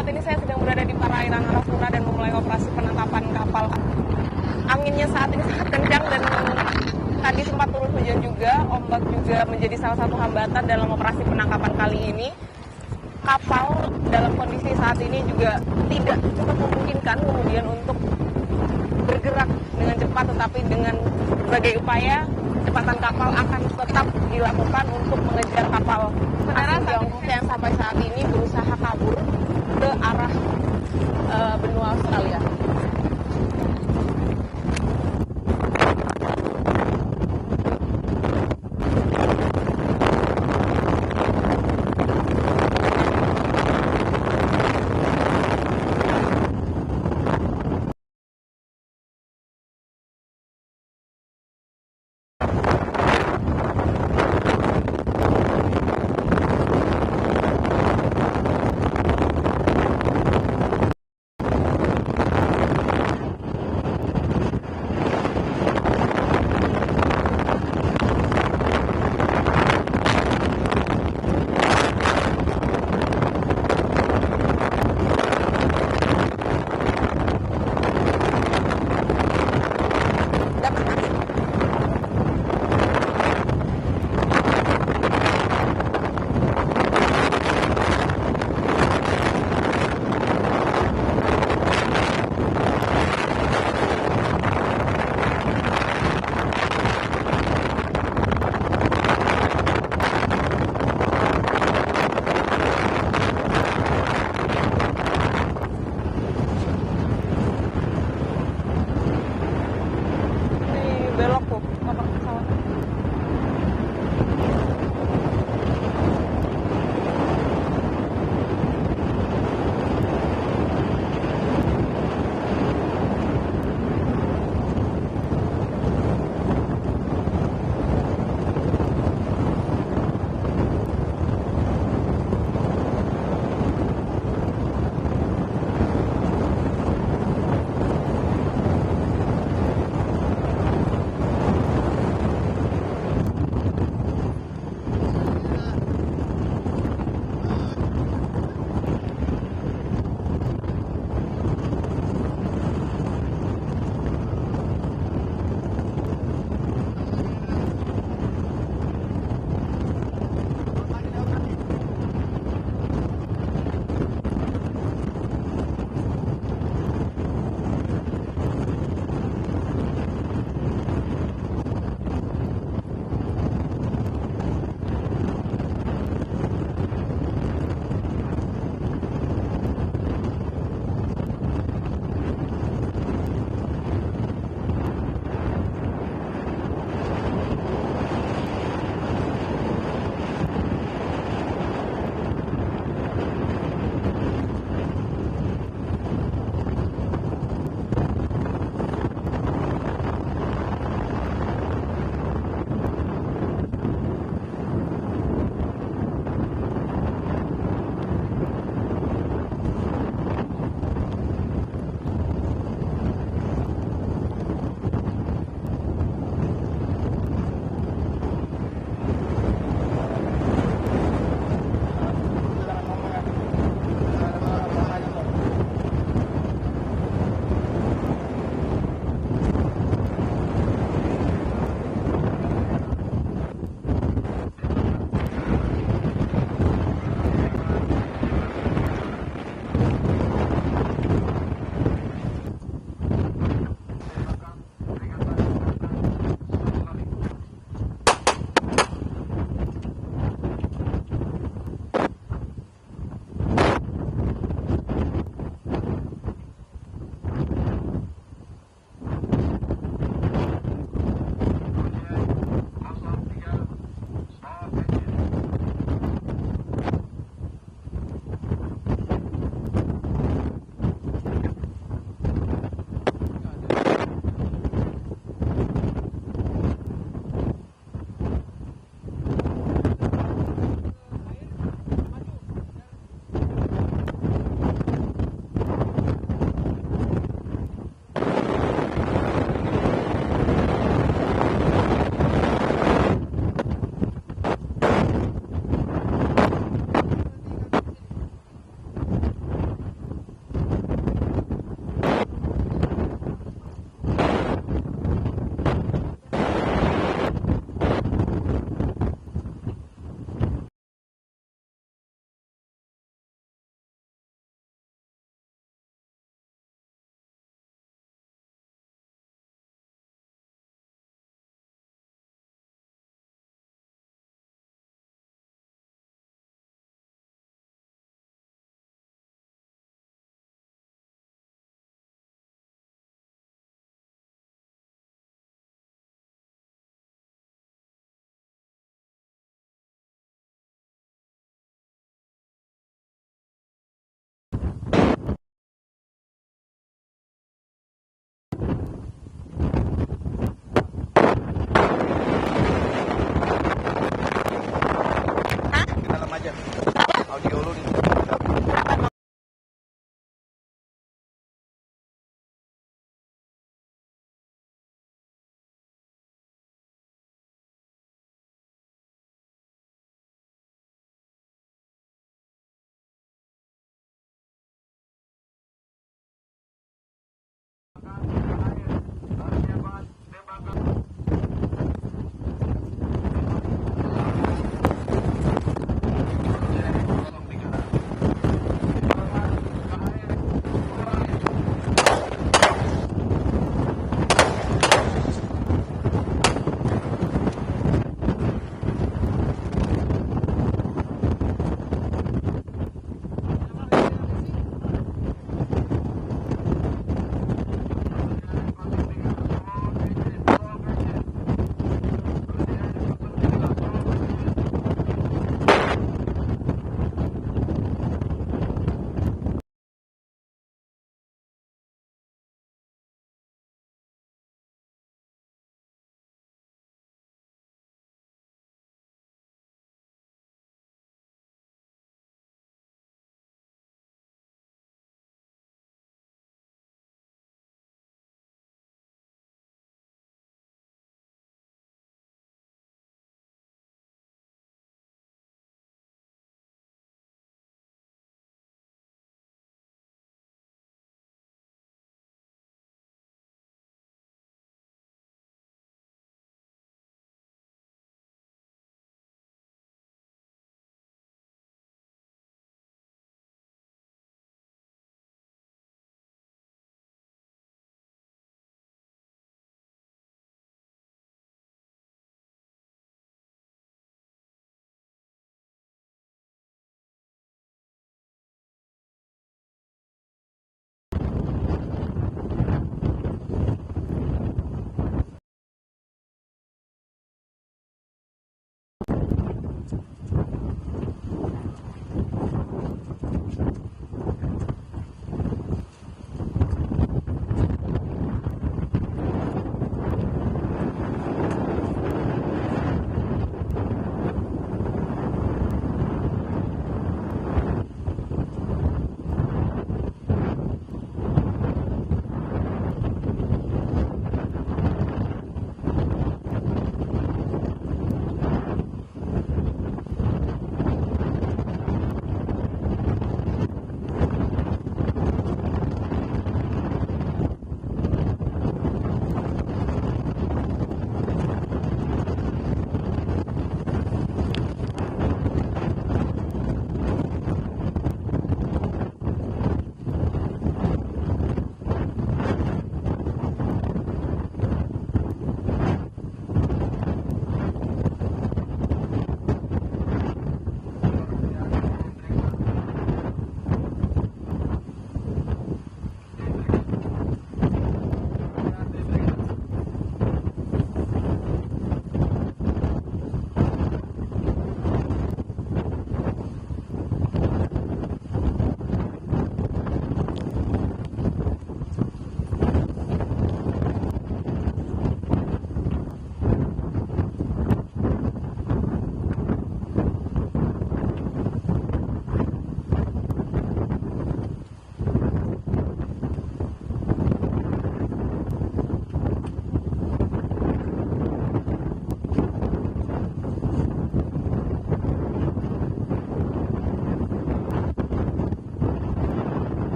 saat ini saya sedang berada di perairan Arafura dan memulai operasi penangkapan kapal. Anginnya saat ini sangat kencang dan tadi sempat turun hujan juga. Ombak juga menjadi salah satu hambatan dalam operasi penangkapan kali ini. Kapal dalam kondisi saat ini juga tidak cukup memungkinkan kemudian untuk bergerak dengan cepat, tetapi dengan berbagai upaya kecepatan kapal akan tetap dilakukan untuk mengejar kapal asing Tiongkok yang sampai saat ini berusaha kabur ke arah benua Australia.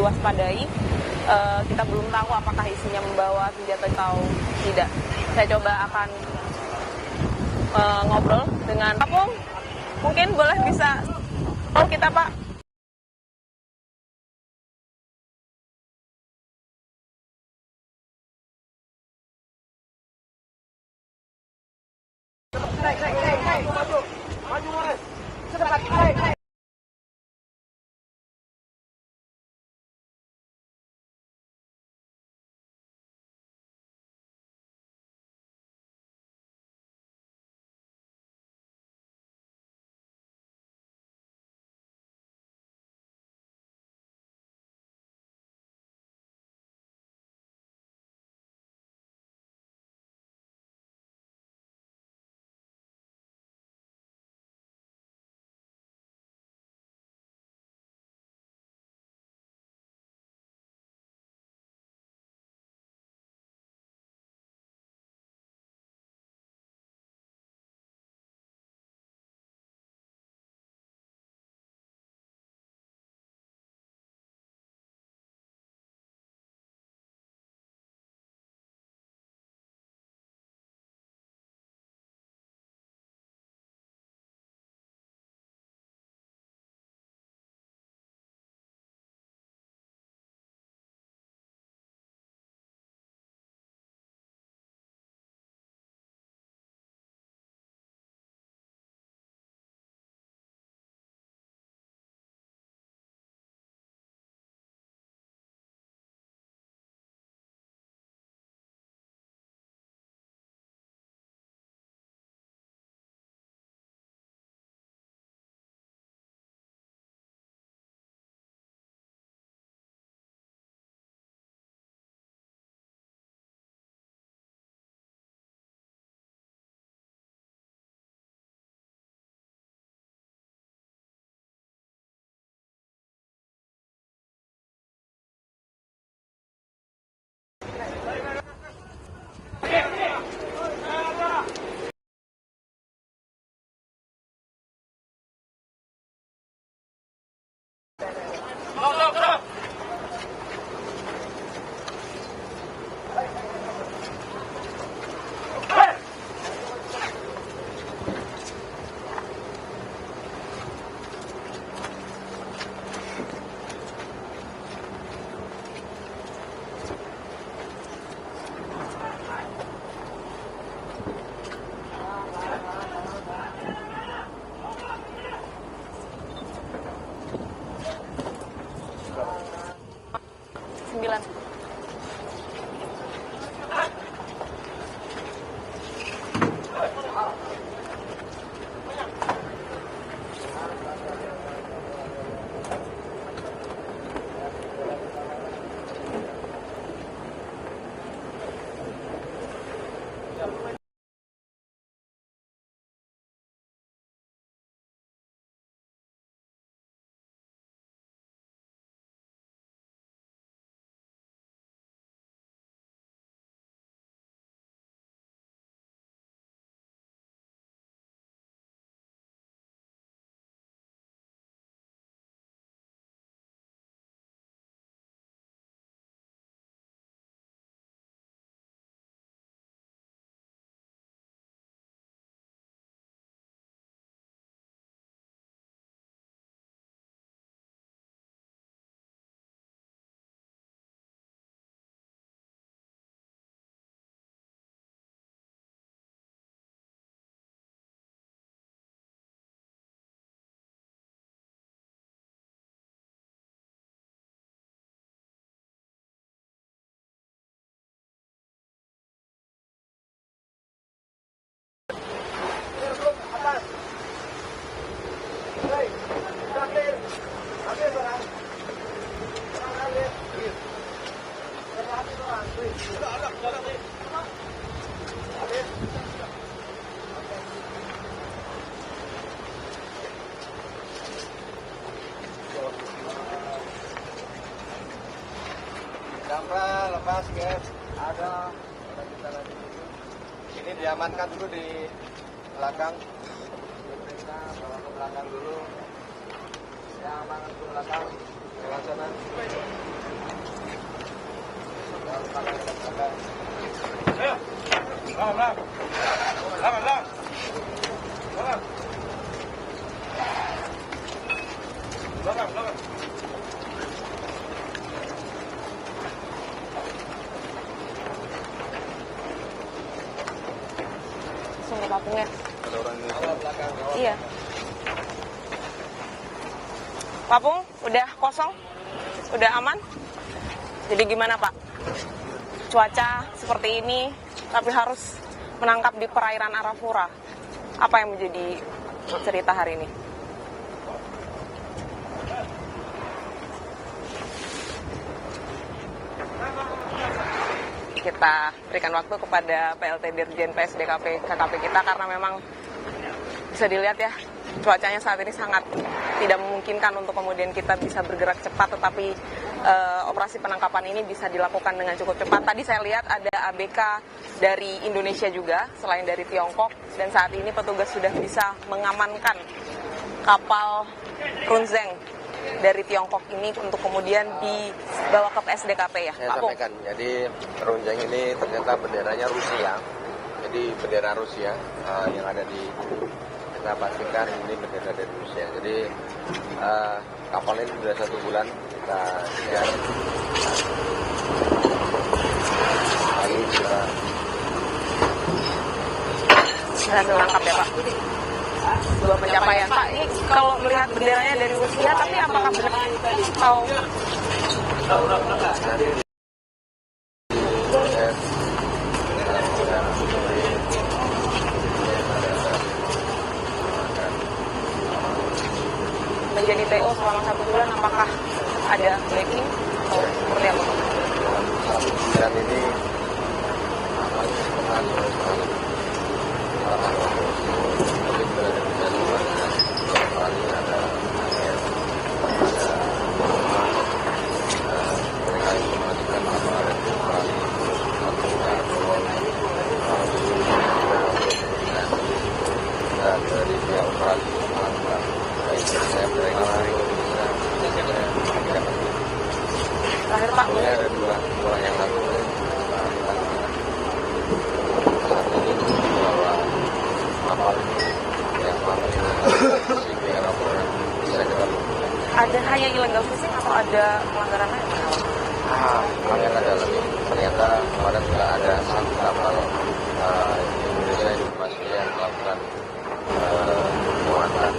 diwaspadai. Kita belum tahu apakah isinya membawa senjata atau tidak. Saya coba akan ngobrol dengan Pak Pung. Mungkin boleh bisa kita Pak. Sampah lepas guys, ada kita lagi. Ini diamankan dulu di belakang. Kita bawa ke belakang dulu. Ya, amankan ke belakang. lewat sana. Ayo, belakang. Langsung ke Papungnya. Ada orang Indonesia belakang. Iya. Papung udah kosong? Udah aman? Jadi gimana Pak? Cuaca seperti ini, tapi harus menangkap di perairan Arafura. Apa yang menjadi cerita hari ini? Kita berikan waktu kepada PLT Dirjen PSDKP KKP kita karena memang bisa dilihat ya, cuacanya saat ini sangat tidak memungkinkan untuk kemudian kita bisa bergerak cepat, tetapi operasi penangkapan ini bisa dilakukan dengan cukup cepat. Tadi saya lihat ada ABK dari Indonesia juga, selain dari Tiongkok, dan saat ini petugas sudah bisa mengamankan kapal Runzeng dari Tiongkok ini untuk kemudian dibawa ke PSDKP ya, Saya Pak Pung? sampaikan, jadi Runzeng ini ternyata benderanya Rusia, jadi bendera Rusia yang ada di, kita pastikan ini bendera dari Rusia. Jadi kapal ini sudah 1 bulan kita kejar. Lagi kita Berhasil menangkap ya Pak? Dua pencapaian Pak, ini kalau melihat benderanya dari Rusia, tapi apakah benar atau nanti di proses menjadi TO selama 1 bulan, apakah ada backing atau seperti apa? dan ini masih mengatur dari pihak operasi melakukan baik saya Terakhir Pak, ada dua yang lalu saat ini bahwa kapal ini yang si Arafura bisa kita ada hanya illegal fishing atau ada pelanggaran lain? kami akan dalami. Ternyata kemarin juga ada 1 kapal Indonesia informasi yang melakukan muatan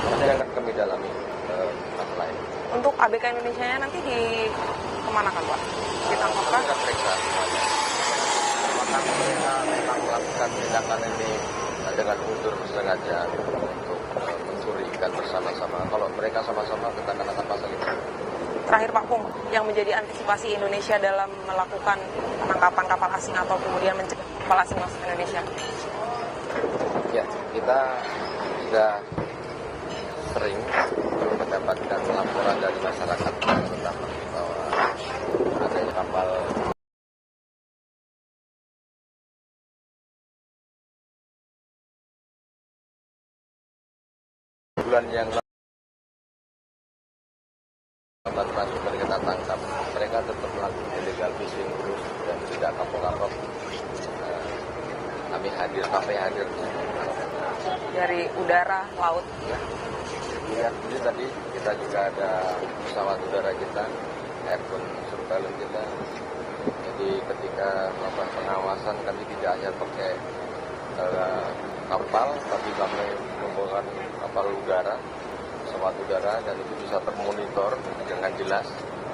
masih akan kami dalami masalah ini. Untuk ABK Indonesia nanti di kemana kan Pak? Ditangkapkah? Kita periksa semuanya. Apakah mereka memang melakukan tindakan ini dengan unsur sengaja untuk mencuri ikan bersama-sama. Kalau mereka sama-sama kita kenakan pasal itu. Terakhir Pak Pung, yang menjadi antisipasi Indonesia dalam melakukan penangkapan kapal asing atau kemudian mencegah kapal asing masuk ke Indonesia? Ya, kita sudah sering mendapatkan laporan dari masyarakat terutama bahwa adanya kapal bulan yang lalu masuk dan kita tangkap, mereka tetap melakukan illegal fishing terus dan tidak kapok-kapok. Kami hadir Dari udara, laut. Ya, jadi tadi kita juga ada pesawat udara kita, airborne surveillance kita. Jadi ketika melakukan pengawasan kami tidak hanya pakai kapal, tapi kami menggunakan kapal udara, pesawat udara, dan itu bisa termonitor dengan jelas.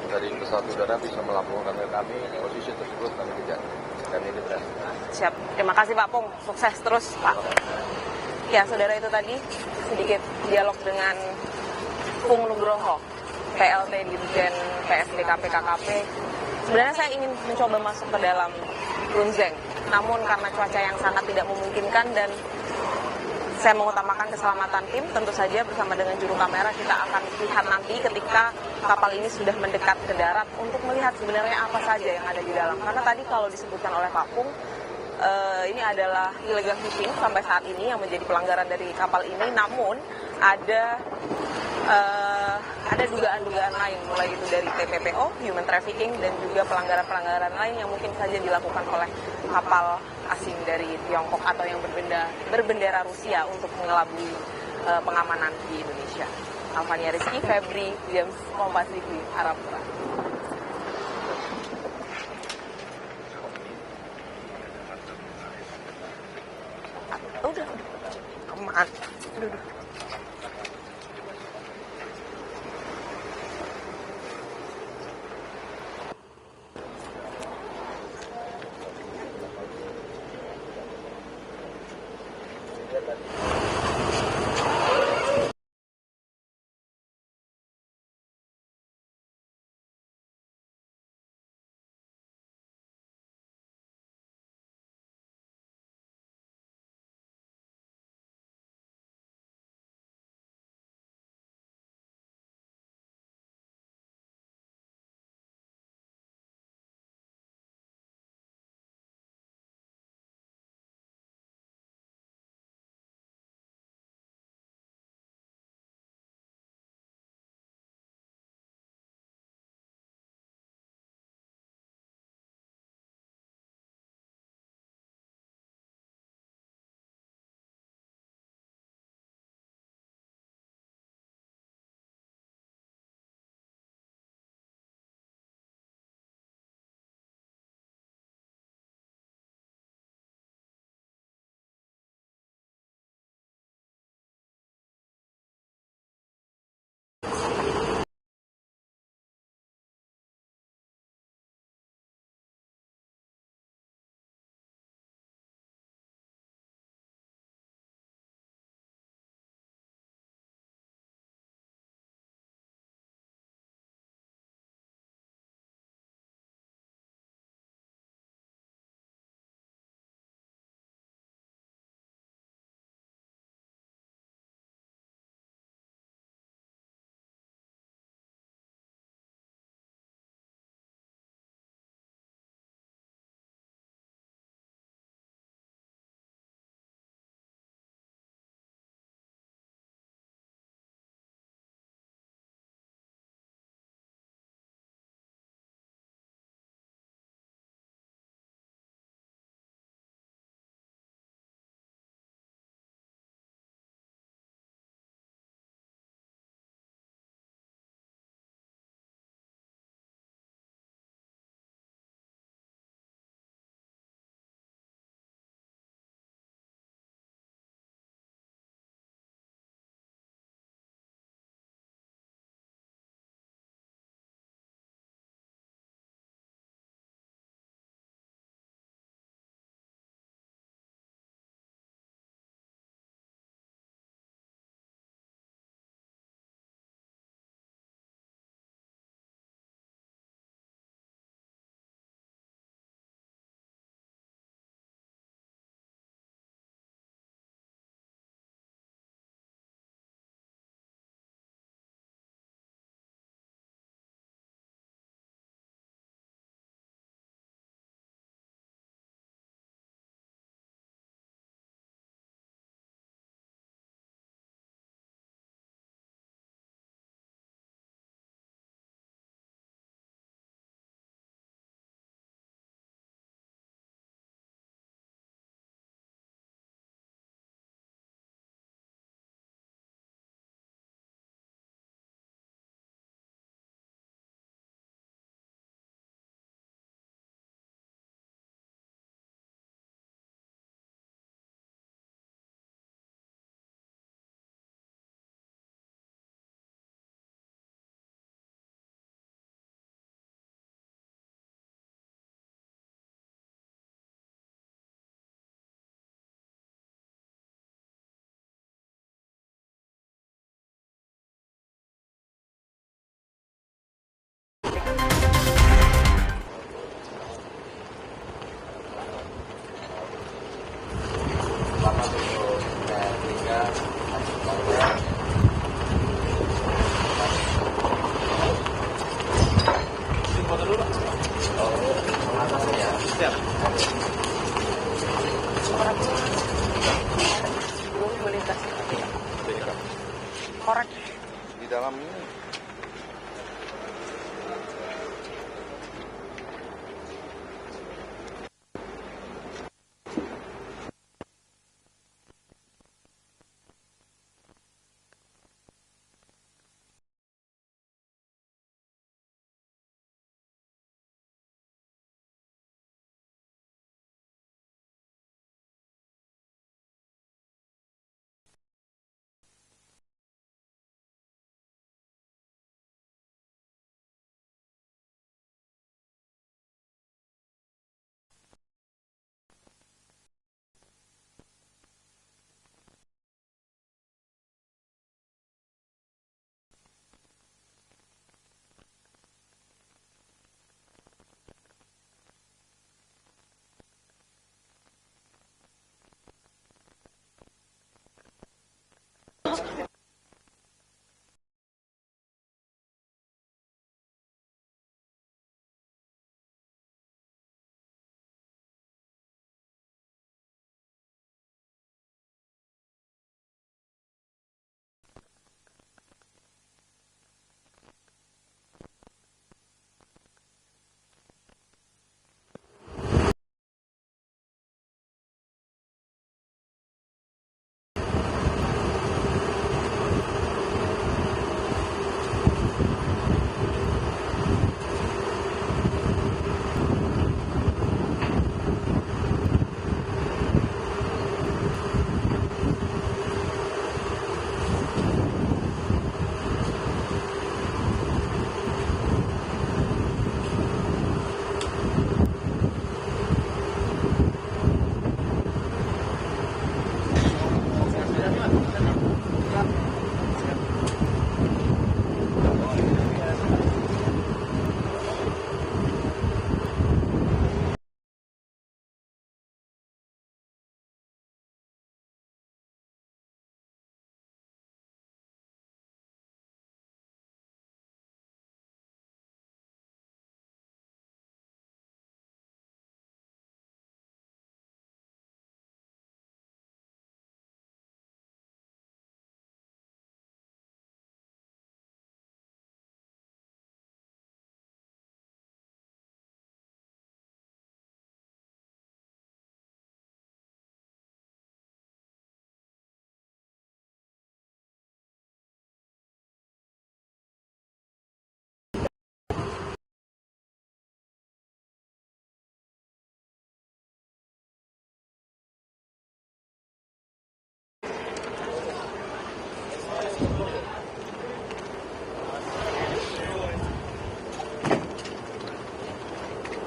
Dari pesawat udara bisa melaporkan ke kami posisi tersebut kami kejar. Dan ini berhasil. Siap. Terima kasih Pak Pung. Sukses terus Pak. Ya, saudara, itu tadi sedikit dialog dengan Pung Nugroho, PLT Dirjen PSDKP KKP. Sebenarnya saya ingin mencoba masuk ke dalam Runzeng, namun karena cuaca yang sangat tidak memungkinkan dan saya mengutamakan keselamatan tim, tentu saja bersama dengan juru kamera kita akan lihat nanti ketika kapal ini sudah mendekat ke darat untuk melihat sebenarnya apa saja yang ada di dalam. Karena tadi kalau disebutkan oleh Pak Pung, ini adalah illegal fishing sampai saat ini yang menjadi pelanggaran dari kapal ini, namun ada dugaan-dugaan lain, mulai itu dari TPPO, human trafficking, dan juga pelanggaran-pelanggaran lain yang mungkin saja dilakukan oleh kapal asing dari Tiongkok atau yang berbendera Rusia untuk mengelabui pengamanan di Indonesia. Alfania Rizky, Febri, James, Kompas TV, Arapura. Udah. Kemana? Udah.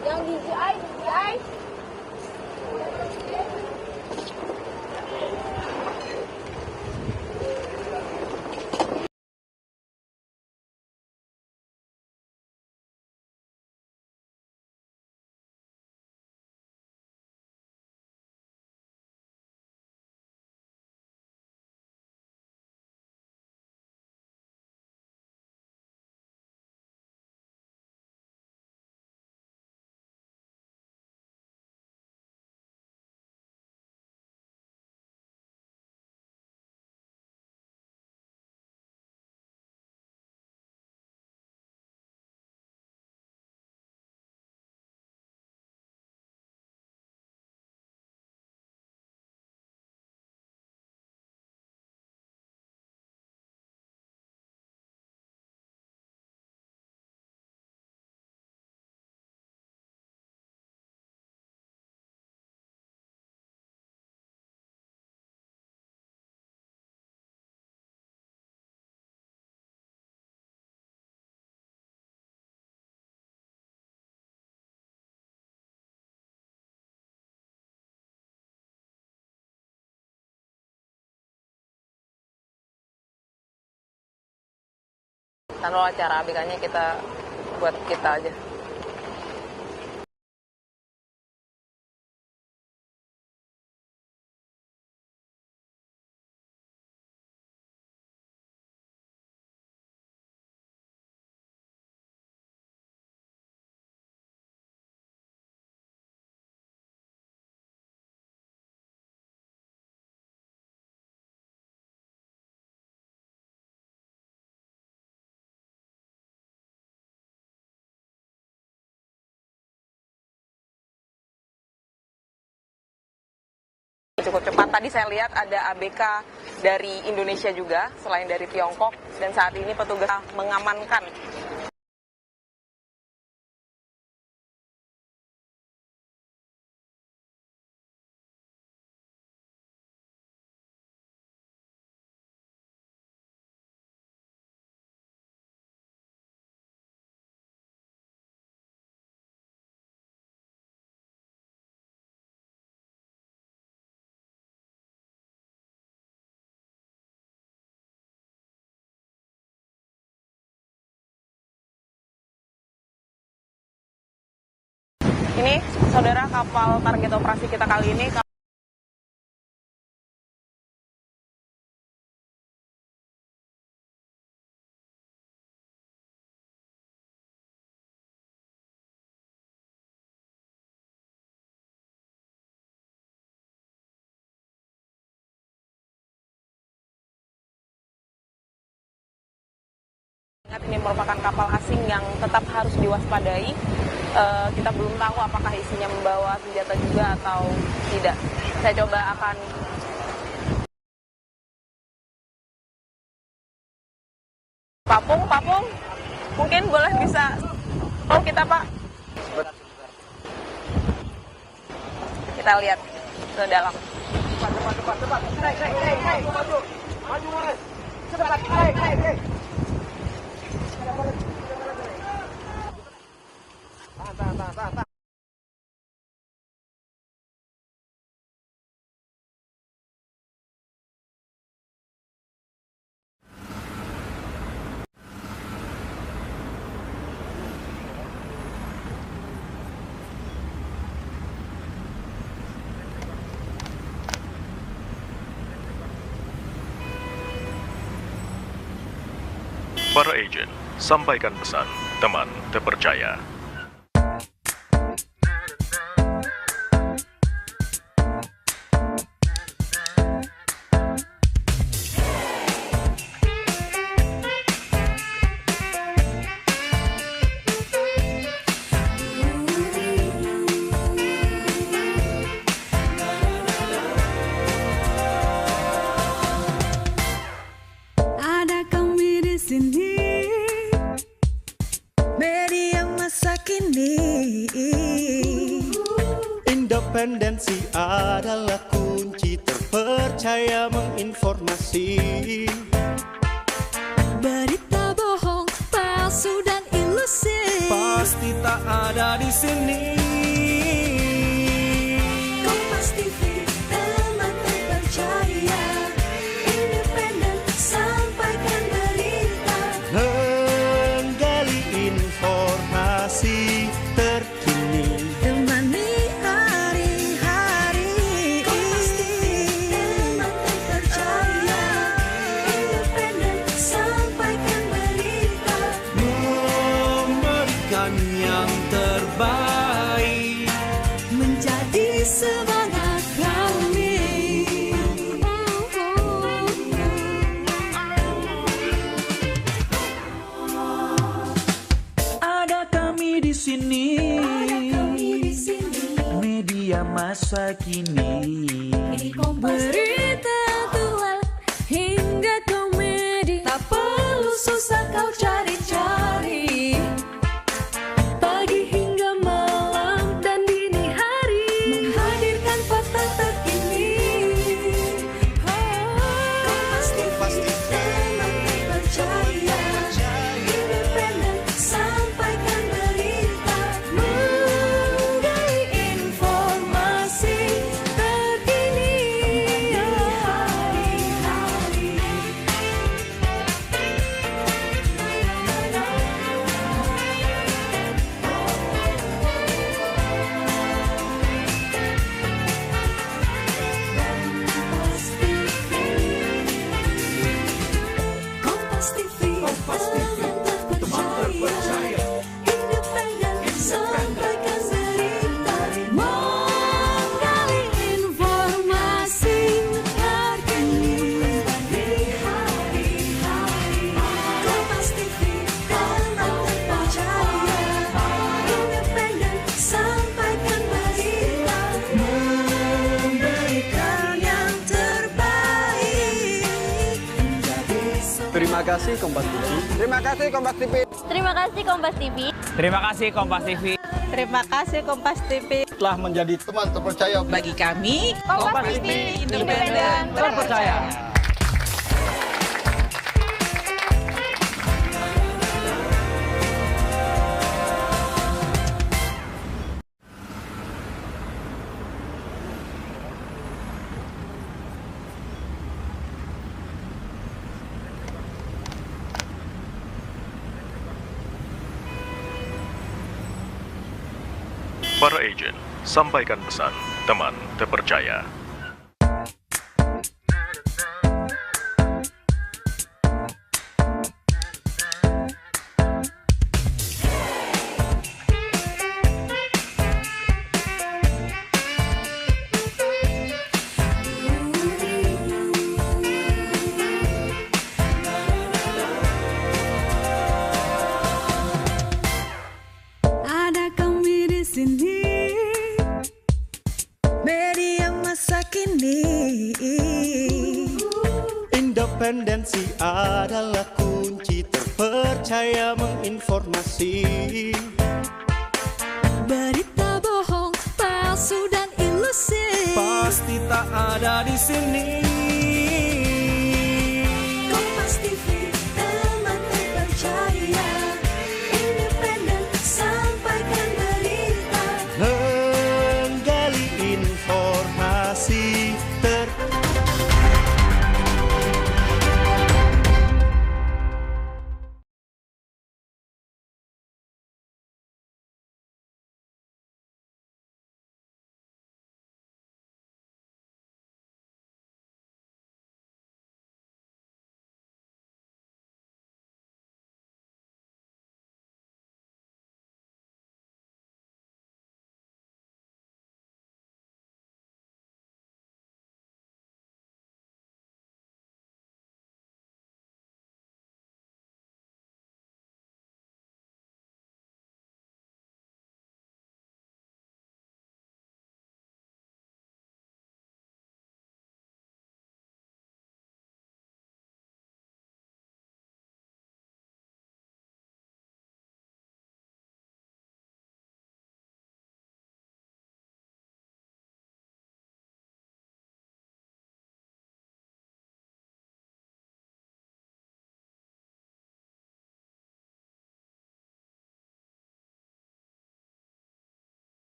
Yang DJI. Tanpa acara ABK-nya kita buat kita aja. cukup cepat. Tadi saya lihat ada ABK dari Indonesia juga, selain dari Tiongkok, dan saat ini petugas mengamankan. Ini, saudara, kapal target operasi kita kali ini. Ini merupakan kapal asing yang tetap harus diwaspadai. Kita belum tahu apakah isinya membawa senjata juga atau tidak. Saya coba akan Papung, mungkin boleh bisa kita, Pak. Kita lihat ke dalam. Para agen, sampaikan pesan, teman terpercaya. Ada kami di sini, media masa kini. Independensi adalah kunci terpercaya menginformasi. Berita bohong, palsu dan ilusi Pasti tak ada di sini. Kompas TV, teman terpercaya. Independen, sampaikan berita. Menggali informasi terkini. Temani hari-hari. Kompas TV, teman terpercaya. Independen, sampaikan berita. Memberikan yang terbaik. Menjadi semangat kami. Ada kami di sini, media masa kini. Berita aktual hingga komedi, tak perlu susah kau cari-cari. Pagi hingga malam dan dini hari, menghadirkan fakta terkini. Kompas TV, teman terpercaya. Independen, sampaikan berita. Menggali informasi terkini. Hari-hari. kasih Kompas TV. Terima kasih Kompas TV. Terima kasih Kompas TV. Terima kasih Kompas TV. Terima kasih Kompas TV. Telah menjadi Teman terpercaya Bagi kami, Kompas TV, independen, Terpercaya. Para agent, sampaikan pesan teman terpercaya. Ada kami di sini, media masa kini. Independensi adalah kunci terpercaya menginformasi. Berita bohong, palsu dan ilusi. Pasti tak ada di sini.